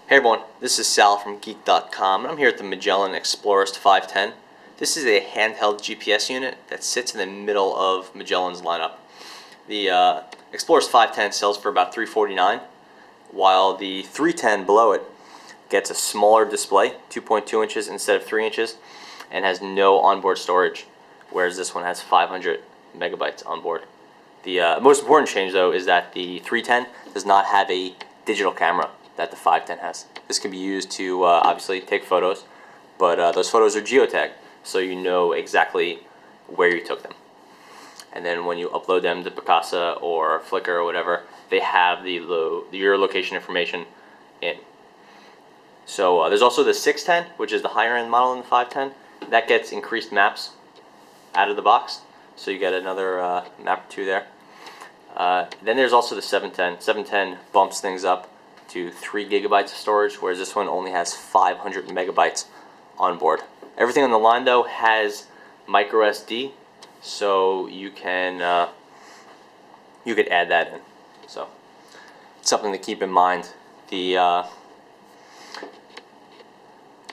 Hey everyone, this is Sal from Geek.com, and I'm here at the Magellan eXplorist 510. This is a handheld GPS unit that sits in the middle of Magellan's lineup. The eXplorist 510 sells for about $349, while the 310 below it gets a smaller display, 2.2 inches instead of 3 inches, and has no onboard storage, whereas this one has 500 megabytes on board. The most important change, though, is that the 310 does not have a digital camera that the 510 has. This can be used to obviously take photos, but those photos are geotagged, so you know exactly where you took them. And then when you upload them to Picasa or Flickr or whatever, they have your location information in. So there's also the 610, which is the higher end model in the 510. That gets increased maps out of the box, so you get another map or two there. Then there's also the 710. 710 bumps things up to 3 gigabytes of storage, whereas this one only has 500 megabytes on board. Everything on the line, though, has micro SD, so you can add that in. So it's something to keep in mind. The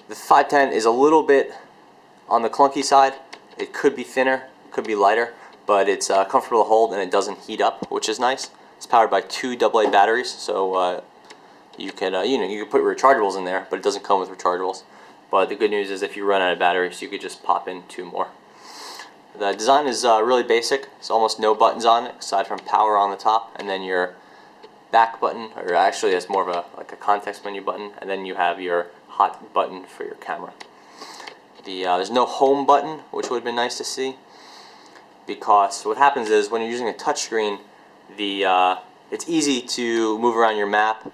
510 is a little bit on the clunky side. It could be thinner, could be lighter, but it's comfortable to hold and it doesn't heat up, which is nice. It's powered by 2 AA batteries, so you can put rechargeables in there, but it doesn't come with rechargeables. But the good news is if you run out of batteries, you could just pop in 2 more. The design is really basic. There's almost no buttons on it aside from power on the top, and then your back button, or actually it's more of a context menu button, and then you have your hot button for your camera. There's no home button, which would have been nice to see, because what happens is when you're using a touchscreen, it's easy to move around your map,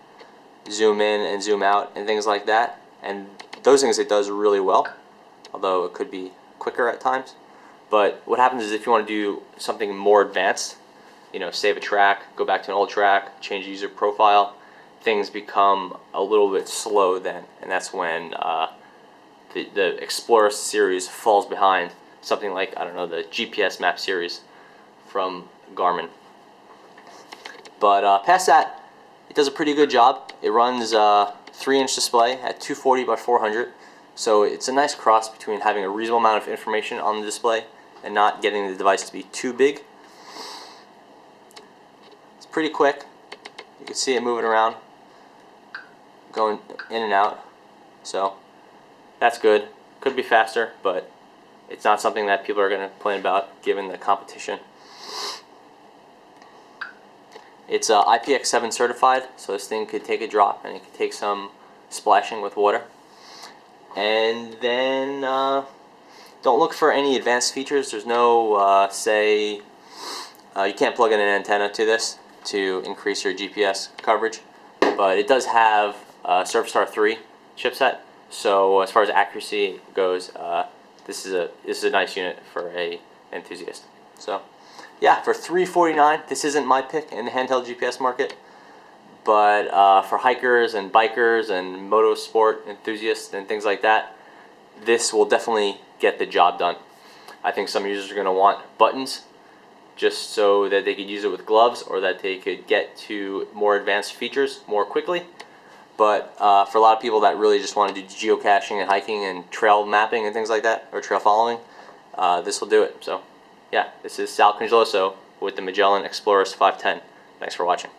zoom in and zoom out and things like that, and those things it does really well, although it could be quicker at times. But what happens is if you want to do something more advanced, save a track, go back to an old track, change the user profile, things become a little bit slow then, and that's when the eXplorist series falls behind something like, I don't know, the GPS map series from Garmin. But past that, it does a pretty good job. It runs a 3-inch display at 240 by 400, so it's a nice cross between having a reasonable amount of information on the display and not getting the device to be too big. It's pretty quick. You can see it moving around, going in and out, so that's good. Could be faster, but it's not something that people are going to complain about given the competition. It's Ipx7 Certified, so this thing could take a drop and it could take some splashing with water. And then don't look for any advanced features. There's no, you can't plug in an antenna to this to increase your GPS coverage, but it does have a Surfstar 3 chipset, so as far as accuracy goes, this is a nice unit for an enthusiast. So yeah, for $349, this isn't my pick in the handheld GPS market, but for hikers and bikers and motorsport enthusiasts and things like that, this will definitely get the job done. I think some users are going to want buttons just so that they could use it with gloves, or that they could get to more advanced features more quickly. But for a lot of people that really just want to do geocaching and hiking and trail mapping and things like that, or trail following, this will do it. So yeah, this is Sal Congeloso with the Magellan eXplorist 510. Thanks for watching.